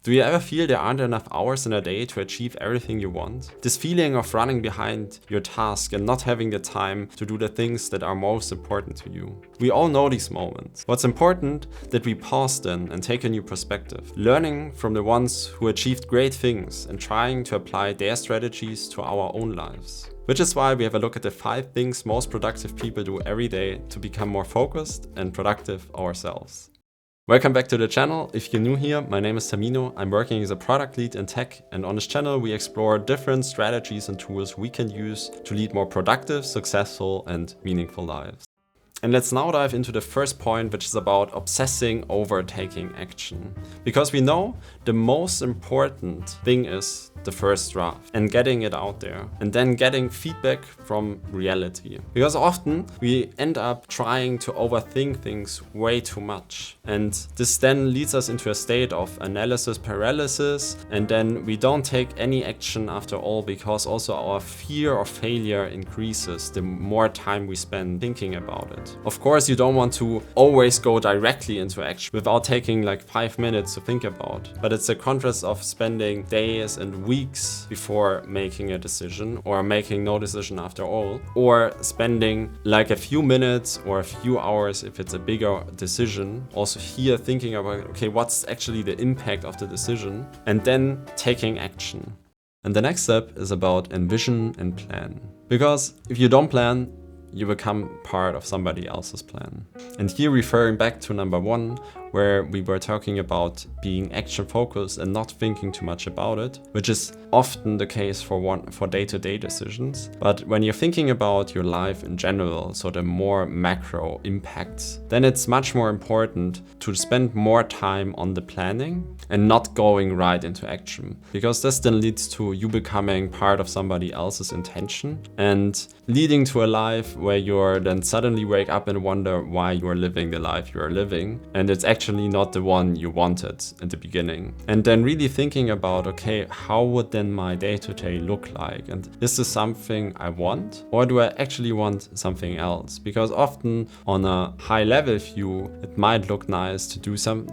Do you ever feel there aren't enough hours in a day to achieve everything you want? This feeling of running behind your task and not having the time to do the things that are most important to you. We all know these moments. What's important that we pause then and take a new perspective, learning from the ones who achieved great things and trying to apply their strategies to our own lives. Which is why we have a look at the 5 things most productive people do every day to become more focused and productive ourselves. Welcome back to the channel. If you're new here, my name is Tamino. I'm working as a product lead in tech, and on this channel we explore different strategies and tools we can use to lead more productive, successful and meaningful lives. And let's now dive into the first point, which is about obsessing over taking action. Because we know the most important thing is the first draft and getting it out there and then getting feedback from reality. Because often we end up trying to overthink things way too much. And this then leads us into a state of analysis paralysis, and then we don't take any action after all, because also our fear of failure increases the more time we spend thinking about it. Of course, you don't want to always go directly into action without taking like 5 minutes to think about, but it's a contrast of spending days and weeks before making a decision, or making no decision after all, or spending like a few minutes or a few hours if it's a bigger decision, also here thinking about, okay, what's actually the impact of the decision, and then taking action. And the next step is about envision and plan. Because if you don't plan, you become part of somebody else's plan. And here referring back to number 1, where we were talking about being action focused and not thinking too much about it, which is often the case for day-to-day decisions. But when you're thinking about your life in general, so the more macro impacts, then it's much more important to spend more time on the planning and not going right into action. Because this then leads to you becoming part of somebody else's intention and leading to a life where you're then suddenly wake up and wonder why you're living the life you're living. And it's actually not the one you wanted in the beginning. And then really thinking about, okay, how would then my day-to-day look like? And is this something I want? Or do I actually want something else? Because often on a high level view, it might look nice to do some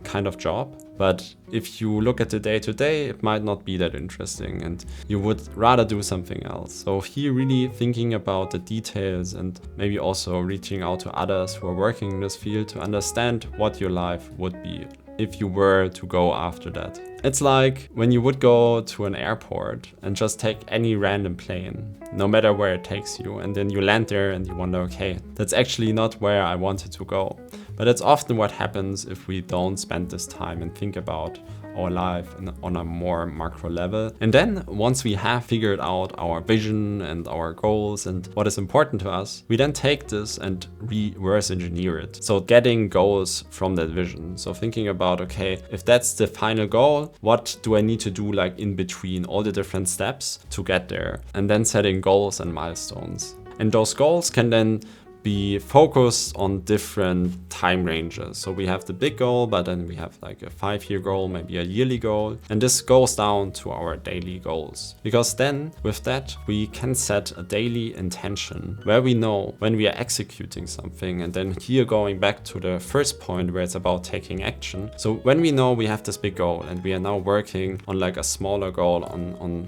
kind of job. But if you look at the day-to-day, it might not be that interesting and you would rather do something else. So here really thinking about the details and maybe also reaching out to others who are working in this field to understand what your life would be if you were to go after that. It's like when you would go to an airport and just take any random plane, no matter where it takes you, and then you land there and you wonder, okay, that's actually not where I wanted to go. But it's often what happens if we don't spend this time and think about our life on a more macro level. And then once we have figured out our vision and our goals and what is important to us, we then take this and reverse engineer it. So getting goals from that vision. So thinking about, okay, if that's the final goal, what do I need to do like in between all the different steps to get there? And then setting goals and milestones. And those goals can then be focused on different time ranges. So we have the big goal, but then we have like a 5-year goal, maybe a yearly goal. And this goes down to our daily goals. Because then with that, we can set a daily intention where we know when we are executing something. And then here going back to the first point where it's about taking action. So when we know we have this big goal and we are now working on like a smaller goal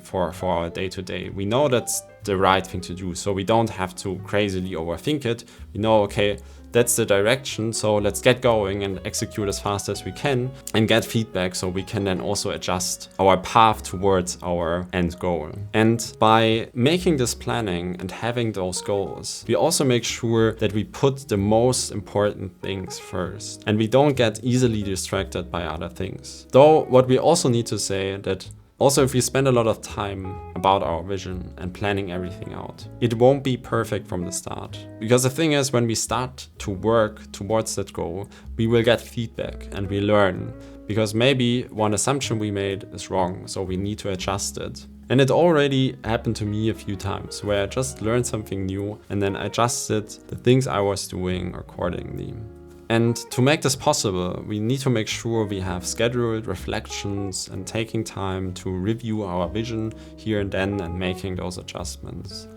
for our day-to-day, we know that's the right thing to do. So we don't have to crazily overthink it. We know, okay, that's the direction, so let's get going and execute as fast as we can and get feedback so we can then also adjust our path towards our end goal. And by making this planning and having those goals, we also make sure that we put the most important things first and we don't get easily distracted by other things. Though what we also need to say that also, if we spend a lot of time about our vision and planning everything out, it won't be perfect from the start. Because the thing is, when we start to work towards that goal, we will get feedback and we learn. Because maybe one assumption we made is wrong, so we need to adjust it. And it already happened to me a few times where I just learned something new and then adjusted the things I was doing accordingly. And to make this possible, we need to make sure we have scheduled reflections and taking time to review our vision here and then and making those adjustments.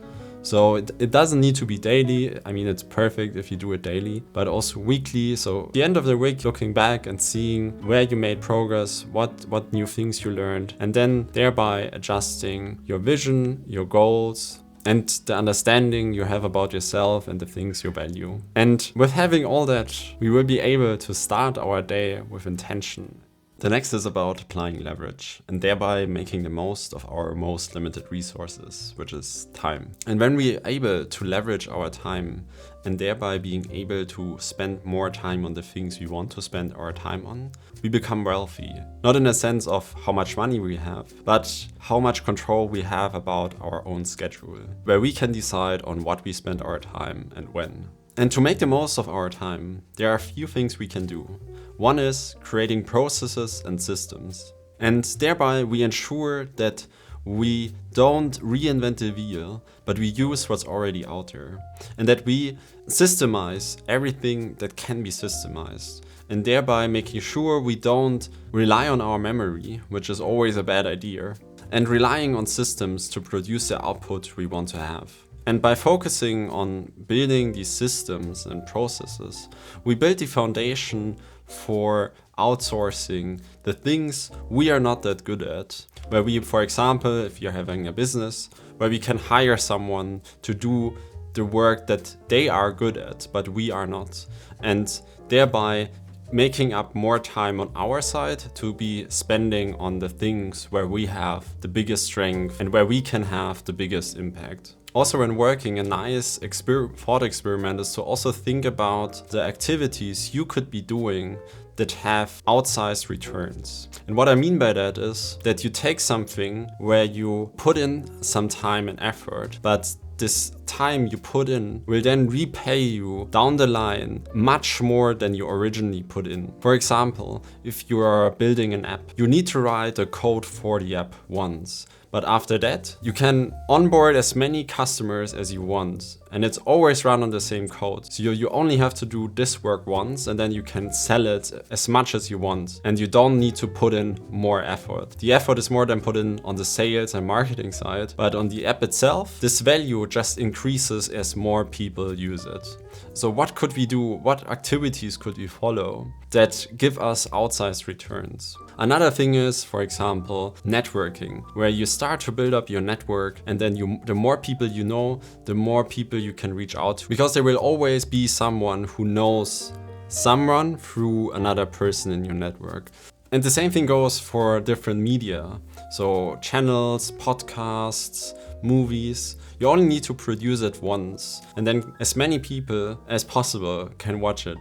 So it doesn't need to be daily. I mean, it's perfect if you do it daily, but also weekly. So at the end of the week, looking back and seeing where you made progress, what new things you learned, and then thereby adjusting your vision, your goals, and the understanding you have about yourself and the things you value. And with having all that, we will be able to start our day with intention. The next is about applying leverage and thereby making the most of our most limited resources, which is time. And when we are able to leverage our time and thereby being able to spend more time on the things we want to spend our time on, we become wealthy. Not in a sense of how much money we have, but how much control we have about our own schedule, where we can decide on what we spend our time and when. And to make the most of our time, there are a few things we can do. One is creating processes and systems. And thereby we ensure that we don't reinvent the wheel, but we use what's already out there. And that we systemize everything that can be systemized. And thereby making sure we don't rely on our memory, which is always a bad idea, and relying on systems to produce the output we want to have. And by focusing on building these systems and processes, we build the foundation for outsourcing the things we are not that good at. Where we, for example, if you're having a business, where we can hire someone to do the work that they are good at, but we are not. And thereby making up more time on our side to be spending on the things where we have the biggest strength and where we can have the biggest impact. Also, when working, a nice thought experiment is to also think about the activities you could be doing that have outsized returns. And what I mean by that is that you take something where you put in some time and effort, but this time you put in will then repay you down the line much more than you originally put in. For example, if you are building an app, you need to write a code for the app once. But after that, you can onboard as many customers as you want. And it's always run on the same code. So you only have to do this work once and then you can sell it as much as you want. And you don't need to put in more effort. The effort is more than put in on the sales and marketing side. But on the app itself, this value just increases as more people use it. So what could we do? What activities could we follow that give us outsized returns? Another thing is, for example, networking, where you start to build up your network and then the more people you know, the more people you can reach out to. Because there will always be someone who knows someone through another person in your network. And the same thing goes for different media. So channels, podcasts, movies. You only need to produce it once and then as many people as possible can watch it.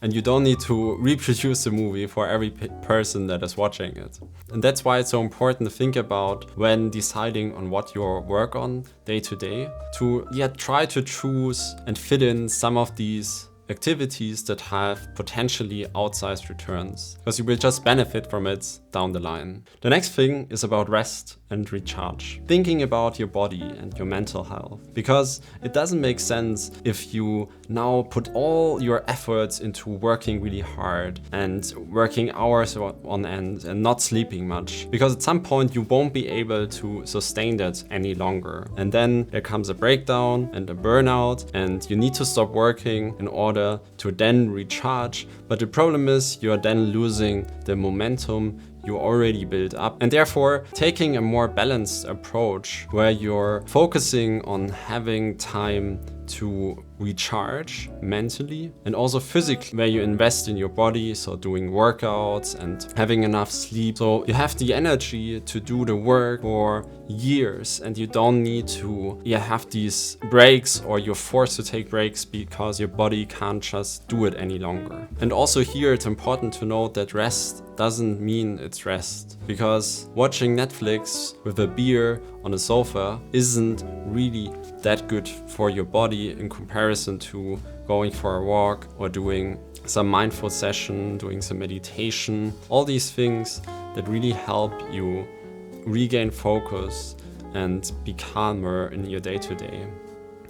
And you don't need to reproduce the movie for every person that is watching it. And that's why it's so important to think about when deciding on what you work on day to day, to try to choose and fit in some of these activities that have potentially outsized returns, because you will just benefit from it down the line. The next thing is about rest and recharge. Thinking about your body and your mental health, because it doesn't make sense if you now put all your efforts into working really hard and working hours on end and not sleeping much, because at some point you won't be able to sustain that any longer. And then there comes a breakdown and a burnout and you need to stop working in order to then recharge. But the problem is you're then losing the momentum you already built up. And therefore, taking a more balanced approach where you're focusing on having time to recharge mentally and also physically, where you invest in your body, so doing workouts and having enough sleep. So you have the energy to do the work for years and you don't need to have these breaks, or you're forced to take breaks because your body can't just do it any longer. And also here it's important to note that rest doesn't mean it's rest, because watching Netflix with a beer on a sofa isn't really that good for your body in comparison to going for a walk or doing some mindful session, doing some meditation, all these things that really help you regain focus and be calmer in your day-to-day.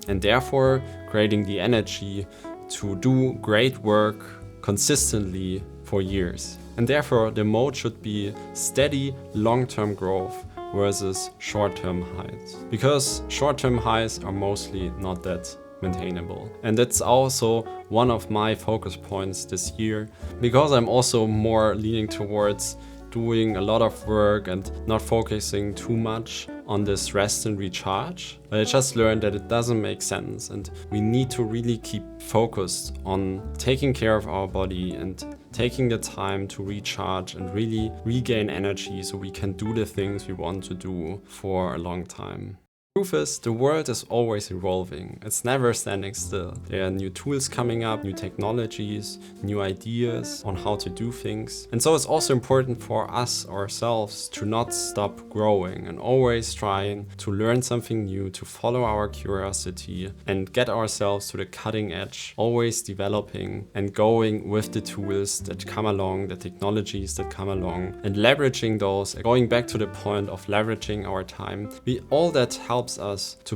And therefore creating the energy to do great work consistently for years. And therefore the mode should be steady long-term growth versus short-term highs. Because short-term highs are mostly not that maintainable. And that's also one of my focus points this year, because I'm also more leaning towards doing a lot of work and not focusing too much on this rest and recharge. But I just learned that it doesn't make sense, and we need to really keep focused on taking care of our body and taking the time to recharge and really regain energy so we can do the things we want to do for a long time. Truth is, the world is always evolving. It's never standing still. There are new tools coming up, new technologies, new ideas on how to do things. And so it's also important for us ourselves to not stop growing and always trying to learn something new, to follow our curiosity and get ourselves to the cutting edge, always developing and going with the tools that come along, the technologies that come along, and leveraging those, going back to the point of leveraging our time. All that helps us to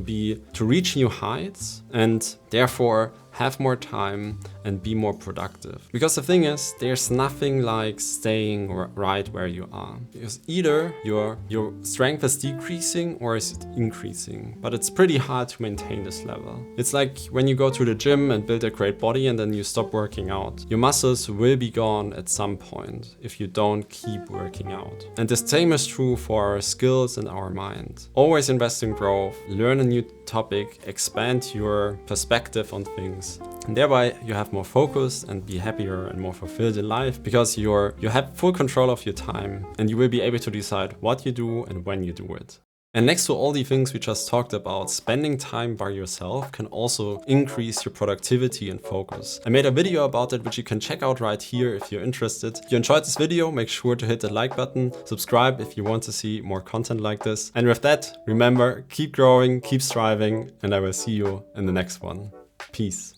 reach new heights and therefore have more time and be more productive. Because the thing is, there's nothing like staying right where you are. Because either your strength is decreasing or is it increasing, but it's pretty hard to maintain this level. It's like when you go to the gym and build a great body and then you stop working out. Your muscles will be gone at some point if you don't keep working out. And the same is true for our skills and our mind. Always invest in growth, learn a new topic, expand your perspective on things. And thereby you have more focus and be happier and more fulfilled in life, because you have full control of your time and you will be able to decide what you do and when you do it. And next to all the things we just talked about, spending time by yourself can also increase your productivity and focus. I made a video about it, which you can check out right here if you're interested. If you enjoyed this video, make sure to hit the like button, subscribe if you want to see more content like this. And with that, remember, keep growing, keep striving, and I will see you in the next one. Peace.